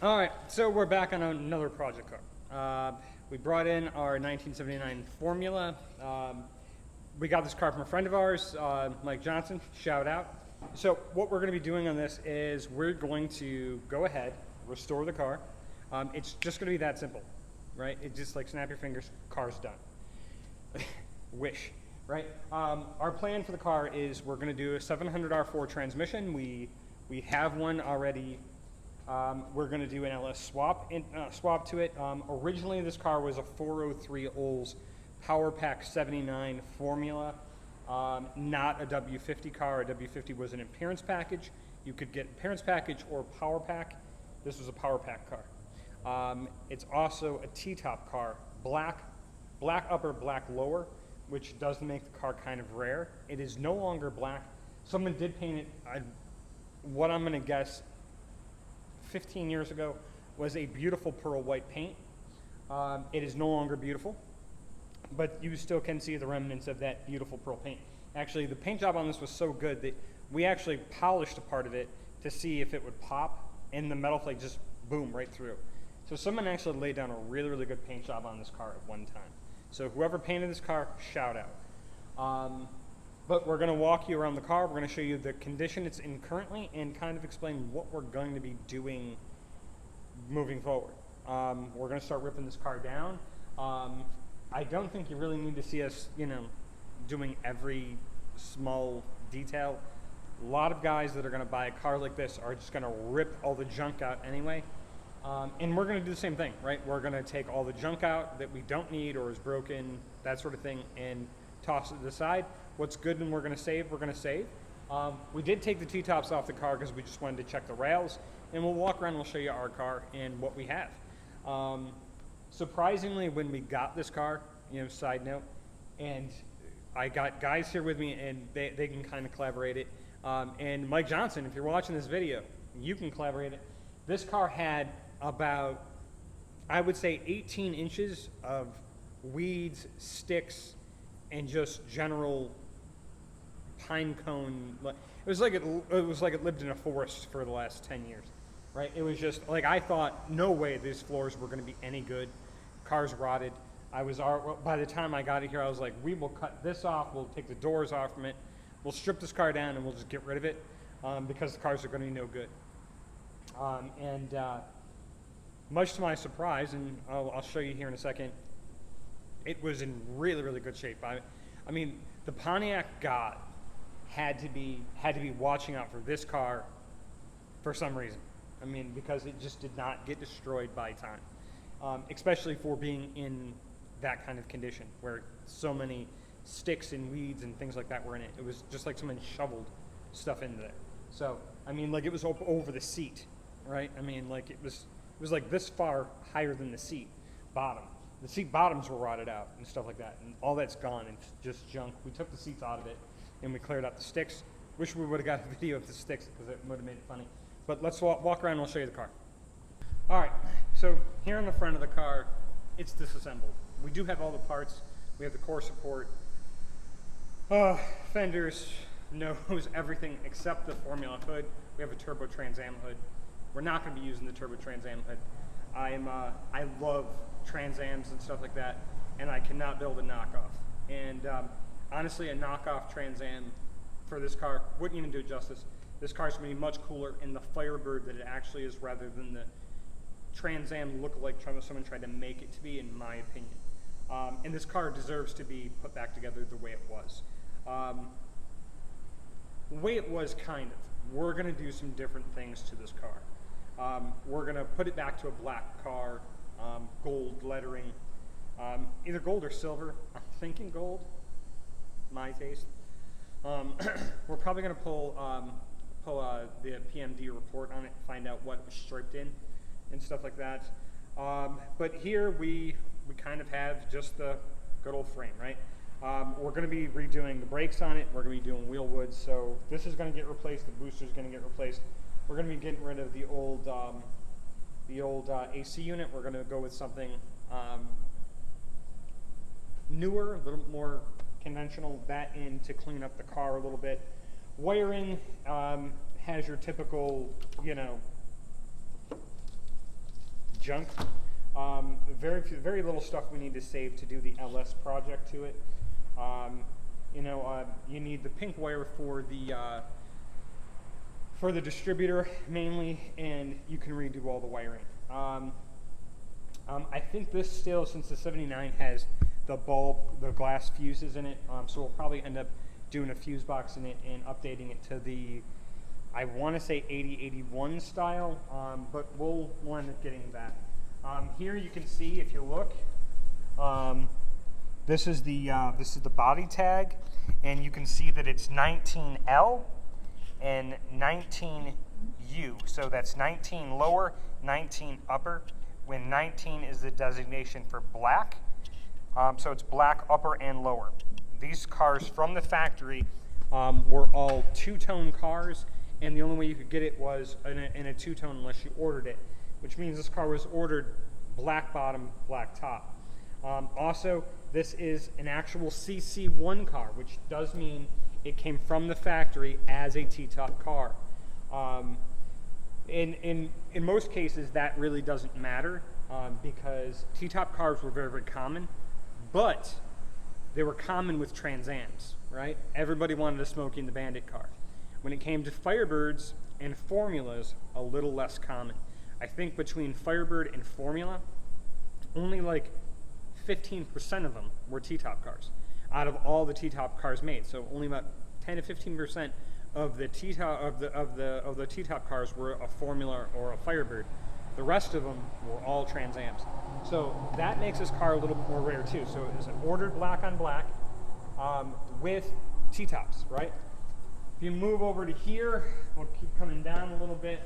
All right, so we're back on another project car. We brought in our 1979 Formula. We got this car from a friend of ours, Mike Johnson, shout out. So what we're gonna be doing on this is we're going to go ahead, restore the car. It's just gonna be that simple, right? It's just like snap your fingers, car's done. Wish, right? Our plan for the car is we're gonna do a 700 R4 transmission. We have one already. We're going to do an LS swap to it. Originally, this car was a 403 Olds Power Pack 79 Formula, not a W50 car. A W50 was an appearance package. You could get appearance package or power pack. This was a power pack car. It's also a T-top car, black upper, black lower, which does make the car kind of rare. It is no longer black. Someone did paint it, what I'm going to guess, 15 years ago, was a beautiful pearl white paint. It is no longer beautiful, but you still can see the remnants of that beautiful pearl paint. Actually, the paint job on this was so good that we actually polished a part of it to see if it would pop, and the metal flake just boom right through. So someone actually laid down a really, really good paint job on this car at one time. So whoever painted this car, shout out. But we're going to walk you around the car. We're going to show you the condition it's in currently and kind of explain what we're going to be doing moving forward. We're going to start ripping this car down. I don't think you really need to see us, doing every small detail. A lot of guys that are going to buy a car like this are just going to rip all the junk out anyway. And we're going to do the same thing, right? We're going to take all the junk out that we don't need or is broken, that sort of thing, and toss it to the side. What's good and we're going to save, we're going to save. We did take the T-tops off the car because we just wanted to check the rails, and we'll walk around and we'll show you our car and what we have. Surprisingly, when we got this car, side note, and I got guys here with me and they can kind of collaborate it. And Mike Johnson, if you're watching this video, you can collaborate it. This car had about, I would say, 18 inches of weeds, sticks, and just general pine cone. It was like it lived in a forest for the last 10 years, right? It was just like, I thought, no way these floors were going to be any good. Cars rotted. By the time I got it here, I was like, we will cut this off. We'll take the doors off from it. We'll strip this car down and we'll just get rid of it because the cars are going to be no good. Much to my surprise, and I'll show you here in a second, it was in really, really good shape. I mean, the Pontiac God had to be watching out for this car for some reason. I mean, because it just did not get destroyed by time, especially for being in that kind of condition where so many sticks and weeds and things like that were in it. It was just like someone shoveled stuff into there. So, I mean, like it was over the seat, right? I mean, like it was like this far higher than the seat bottom. The seat bottoms were rotted out and stuff like that, and all that's gone and just junk. We took the seats out of it and we cleared out the sticks. Wish we would have got a video of the sticks because it would have made it funny. But let's walk around and I'll show you the car. All right, so here in the front of the car, it's disassembled. We do have all the parts. We have the core support, fenders, nose, everything except the Formula hood. We have a turbo Trans Am hood. We're not going to be using the turbo Trans Am hood. I love Trans Ams and stuff like that, and I cannot build a knockoff. And honestly, a knockoff Trans Am for this car wouldn't even do it justice. This car is going to be much cooler in the Firebird that it actually is rather than the Trans Am look-alike someone tried to make it to be, in my opinion. And this car deserves to be put back together the way it was. The way it was, kind of. We're going to do some different things to this car. We're going to put it back to a black car, gold lettering, either gold or silver. I'm thinking gold, my taste. We're probably going to pull the PMD report on it, find out what was striped in and stuff like that. But here we kind of have just the good old frame, right? We're going to be redoing the brakes on it. We're going to be doing wheel woods. So this is going to get replaced. The booster is going to get replaced. We're going to be getting rid of the old AC unit. We're going to go with something newer, a little more conventional. That in to clean up the car a little bit. Wiring has your typical, junk. Very little stuff we need to save to do the LS project to it. You need the pink wire for the distributor mainly, and you can redo all the wiring. I think this still, since the 79 has the bulb, the glass fuses in it, so we'll probably end up doing a fuse box in it and updating it to the, I want to say 8081 style, but we'll end up getting that. Here you can see, if you look, this is the body tag, and you can see that it's 19L and 19U. So that's 19 lower, 19 upper, when 19 is the designation for black. So it's black upper and lower. These cars from the factory were all two-tone cars, and the only way you could get it was in a two-tone unless you ordered it, which means this car was ordered black bottom, black top. Also, this is an actual CC1 car, which does mean it came from the factory as a T-top car. In most cases, that really doesn't matter because T-top cars were very, very common, but they were common with Trans Ams, right? Everybody wanted a Smokey and the Bandit car. When it came to Firebirds and Formulas, a little less common. I think between Firebird and Formula, only like 15% of them were T-top cars out of all the T-top cars made. So only about 10 to 15% of the T-top of the T-top cars were a Formula or a Firebird. The rest of them were all Trans Ams. So that makes this car a little more rare too. So it was an ordered black on black with T-tops, right? If you move over to here, we'll keep coming down a little bit.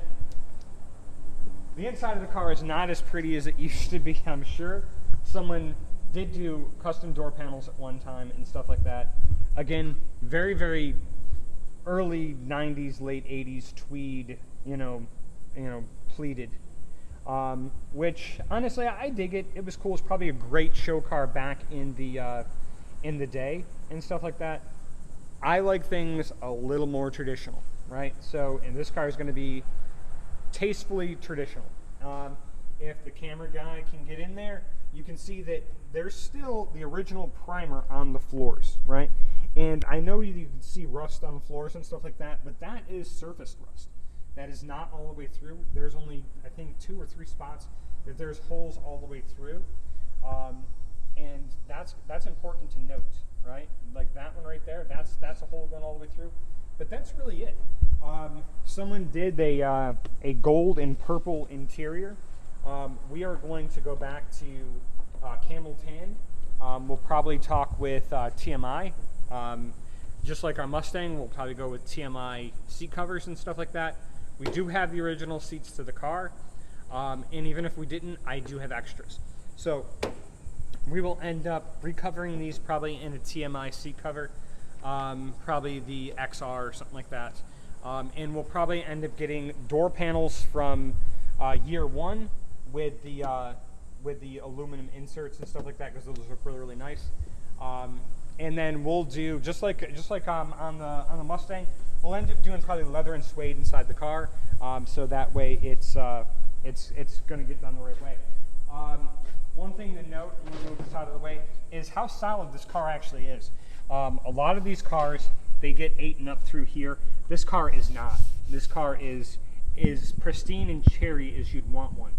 The inside of the car is not as pretty as it used to be, I'm sure. Someone did do custom door panels at one time and stuff like that. Again, very, very early 90s, late 80s tweed, pleated. Which honestly, I dig it. It was cool. It's probably a great show car back in the day and stuff like that. I like things a little more traditional, right? So, and this car is going to be tastefully traditional. If the camera guy can get in there, you can see that there's still the original primer on the floors, right? And I know you can see rust on the floors and stuff like that, but that is surface rust. That is not all the way through. There's only, I think, 2 or 3 spots that there's holes all the way through. And that's important to note, right? Like that one right there, that's a hole going all the way through. But that's really it. Someone did a gold and purple interior. We are going to go back to camel tan. We'll probably talk with TMI. Just like our Mustang, we'll probably go with TMI seat covers and stuff like that. We do have the original seats to the car, and even if we didn't, I do have extras. So we will end up recovering these probably in a TMI seat cover, probably the XR or something like that. And we'll probably end up getting door panels from year 1 with the aluminum inserts and stuff like that, because those look really, really nice. And then we'll do just like on the Mustang, we'll end up doing probably leather and suede inside the car, so that way it's going to get done the right way. One thing to note, I'm going to move this out of the way, is how solid this car actually is. A lot of these cars, they get eaten up through here. This car is not. This car is pristine and cherry as you'd want one.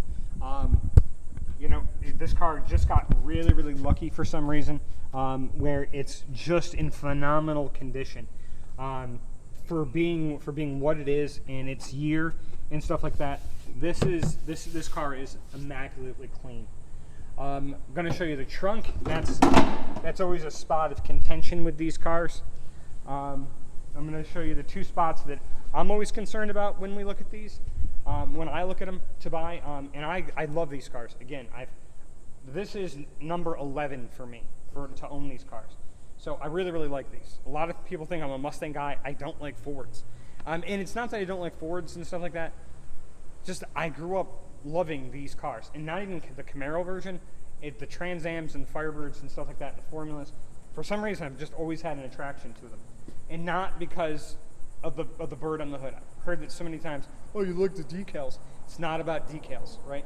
This car just got really, really lucky for some reason, where it's just in phenomenal condition. For being what it is and its year and stuff like that, this car is immaculately clean. I'm going to show you the trunk. That's always a spot of contention with these cars. I'm going to show you the 2 spots that I'm always concerned about when we look at these. When I look at them to buy, and I love these cars. Again, this is number 11 for me to own these cars. So I really, really like these. A lot of people think I'm a Mustang guy. I don't like Fords. And it's not that I don't like Fords and stuff like that. Just I grew up loving these cars. And not even the Camaro version. The Trans Ams and Firebirds and stuff like that, the Formulas. For some reason, I've just always had an attraction to them. And not because of the bird on the hood. I've heard that so many times, oh, you look at the decals. It's not about decals, right?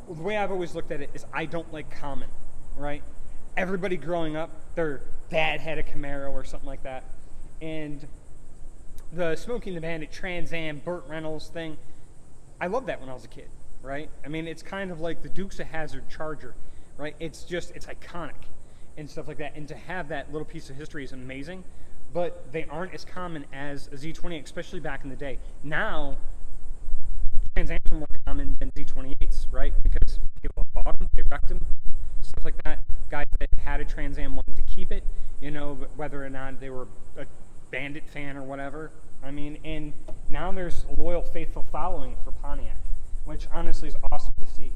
the way I've always looked at it is I don't like common, right? Everybody growing up, their dad had a Camaro or something like that. And the Smokey and the Bandit Trans Am, Burt Reynolds thing, I loved that when I was a kid, right? I mean, it's kind of like the Dukes of Hazzard Charger, right? It's iconic and stuff like that. And to have that little piece of history is amazing, but they aren't as common as a Z28, especially back in the day. Now, Trans Ams are more common than Z28s, right? Because people have bought them, they wrecked them, stuff like that. Guys that had a Trans Am wanted to keep it, you know, whether or not they were a Bandit fan or whatever. I mean, and now there's a loyal, faithful following for Pontiac, which honestly is awesome to see.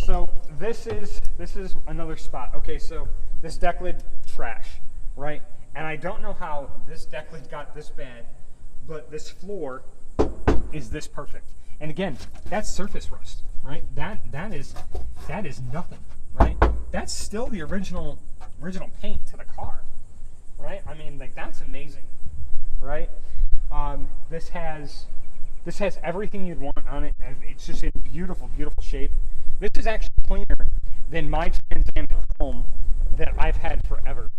So this is another spot. Okay, so this deck lid, trash, right? And I don't know how this deck lid got this bad, but this floor is this perfect. And again, that's surface rust, right? That is nothing, right? That's still the original paint to the car, right? I mean, like, that's amazing, right? This has everything you'd want on it, and it's just in beautiful, beautiful shape. This is actually cleaner than my Trans Am at home that I've had forever,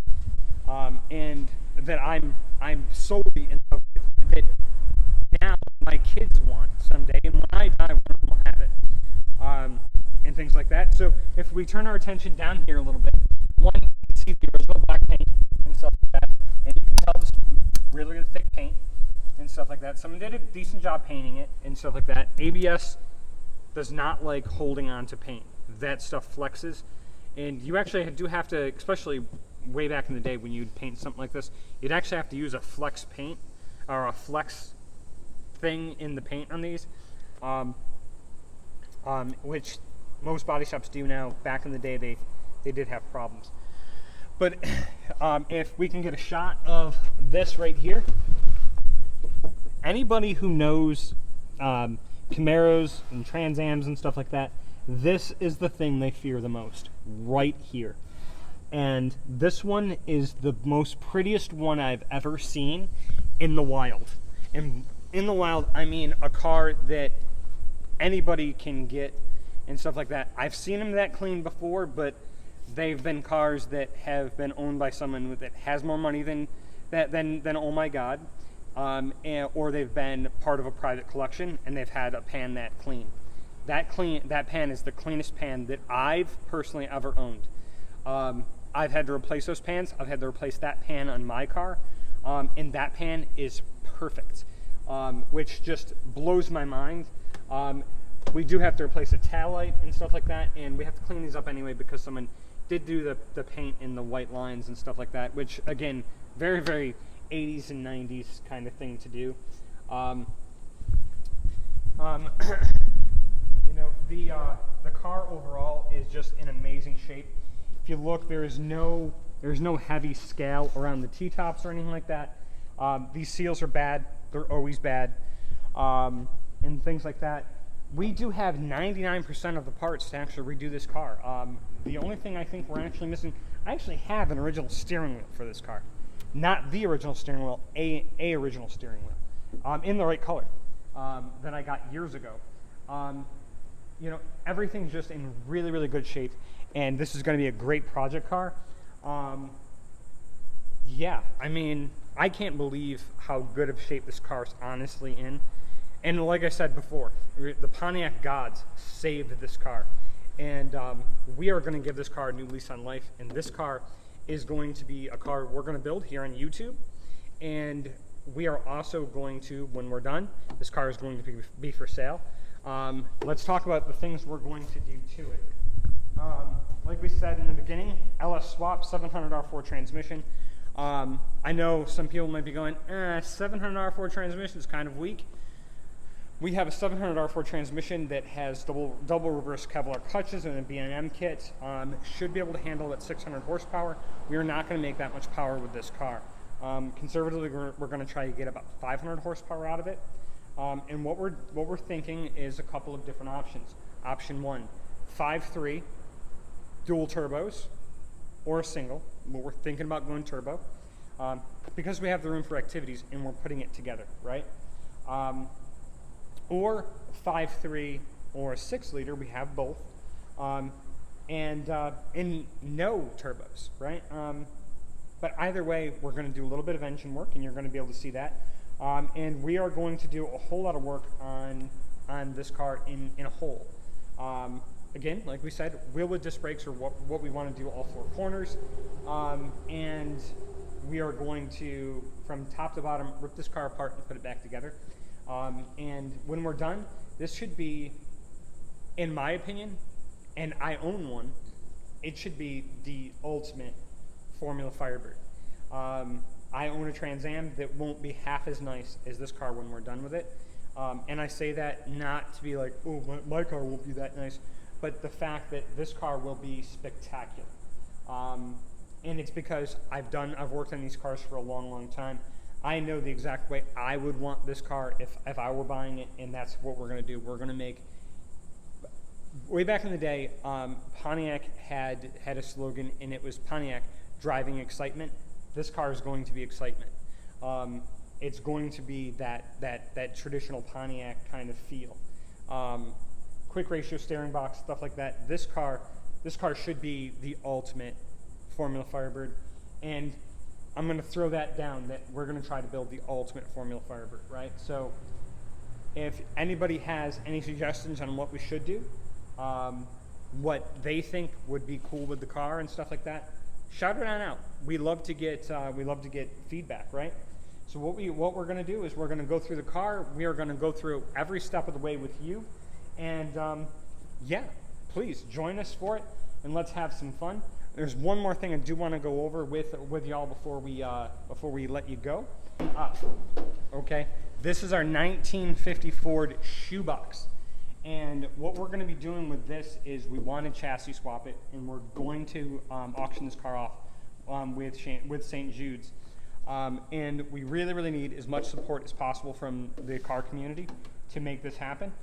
and that I'm solely in love with. That now my kids want someday, and when I die, one of them will have it, and things like that. So if we turn our attention down here a little bit, one, you can see the original black paint and stuff like that, and you can tell this really, really thick paint and stuff like that. Someone did a decent job painting it and stuff like that. ABS does not like holding on to paint. That stuff flexes, and you actually do have to, especially way back in the day when you'd paint something like this, you'd actually have to use a flex paint or a flex thing in the paint on these, which most body shops do now. Back in the day, they did have problems. But if we can get a shot of this right here, anybody who knows Camaros and Trans Ams and stuff like that, this is the thing they fear the most, right here. And this one is the most prettiest one I've ever seen in the wild. And in the wild, I mean a car that anybody can get and stuff like that. I've seen them that clean before, but they've been cars that have been owned by someone that has more money than oh my god, or they've been part of a private collection and they've had a pan that clean. That pan is the cleanest pan that I've personally ever owned. I've had to replace those pans. I've had to replace that pan on my car, and that pan is perfect, which just blows my mind. We do have to replace a tail light and stuff like that, and we have to clean these up anyway because someone did do the paint in the white lines and stuff like that, which again, very, very 80s and 90s kind of thing to do. You know, the car overall is just in amazing shape. If you look, there's no heavy scale around the T-tops or anything like that. These seals are bad. They're always bad, and things like that. We do have 99% of the parts to actually redo this car. The only thing I think we're actually missing, I actually have an original steering wheel for this car. Not the original steering wheel, a original steering wheel, in the right color, that I got years ago. You know, everything's just in really, really good shape, and this is going to be a great project car. Yeah, I mean, I can't believe how good of shape this car is honestly in. And like I said before, the Pontiac gods saved this car. And we are going to give this car a new lease on life. And this car is going to be a car we're going to build here on YouTube. And we are also going to, when we're done, this car is going to be for sale. Let's talk about the things we're going to do to it. Like we said in the beginning, LS swap, 700 R4 transmission. I know some people might be going, 700 R4 transmission is kind of weak. We have a 700 R4 transmission that has double reverse Kevlar clutches and a B&M kit. Should be able to handle that 600 horsepower. We are not going to make that much power with this car. Conservatively, we're going to try to get about 500 horsepower out of it. And what we're thinking is a couple of different options. Option one, 5.3 dual turbos, or a single. But we're thinking about going turbo because we have the room for activities and we're putting it together, right? Or 5.3 or a 6-liter. We have both, and no turbos, right? But either way, we're going to do a little bit of engine work, and you're going to be able to see that. And we are going to do a whole lot of work on this car in a whole. Again, like we said, wheel with disc brakes are what we want to do all 4 corners. And we are going to, from top to bottom, rip this car apart and put it back together. And when we're done, this should be, in my opinion, and I own one, it should be the ultimate Formula Firebird. I own a Trans Am that won't be half as nice as this car when we're done with it. And I say that not to be like, oh, my car won't be that nice, but the fact that this car will be spectacular. And it's because I've worked on these cars for a long, long time. I know the exact way I would want this car if I were buying it, and that's what we're going to do. We're going to make, way back in the day, Pontiac had a slogan, and it was Pontiac driving excitement. This car is going to be excitement. It's going to be that traditional Pontiac kind of feel. Quick ratio steering box, stuff like that. This car should be the ultimate Formula Firebird, and I'm going to throw that down, that we're going to try to build the ultimate Formula Firebird, right? So if anybody has any suggestions on what we should do, what they think would be cool with the car and stuff like that, shout it on out. We love to get feedback, right? So what we're going to do is we're going to go through the car. We are going to go through every step of the way with you, and yeah, please join us for it, and let's have some fun. There's one more thing I do want to go over with y'all before we let you go. Okay, this is our 1950 Ford shoebox, and what we're going to be doing with this is we want to chassis swap it, and we're going to auction this car off with St. Jude's, and we really need as much support as possible from the car community to make this happen.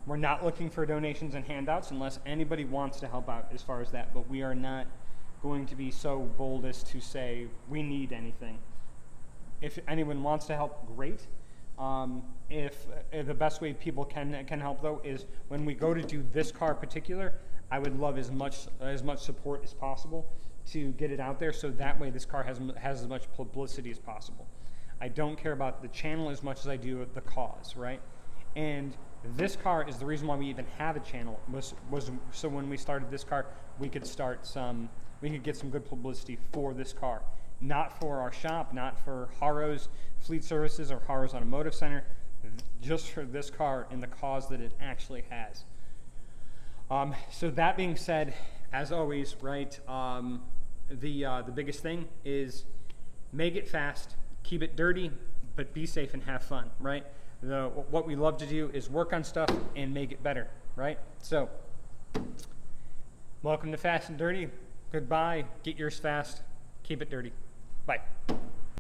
We're not looking for donations and handouts unless anybody wants to help out as far as that, but we are not going to be so bold as to say we need anything. If anyone wants to help, great. If the best way people can help, though, is when we go to do this car in particular, I would love as much support as possible to get it out there, so that way this car has as much publicity as possible. I don't care about the channel as much as I do the cause, right? And this car is the reason why we even have a channel, was so when we started this car, we could get some good publicity for this car. Not for our shop, not for Haro's Fleet Services or Haro's Automotive Center, just for this car and the cause that it actually has. So that being said, as always, right, the biggest thing is make it fast, keep it dirty, but be safe and have fun, right? What we love to do is work on stuff and make it better, right? So, welcome to Fast and Dirty. Goodbye. Get yours fast. Keep it dirty. Bye.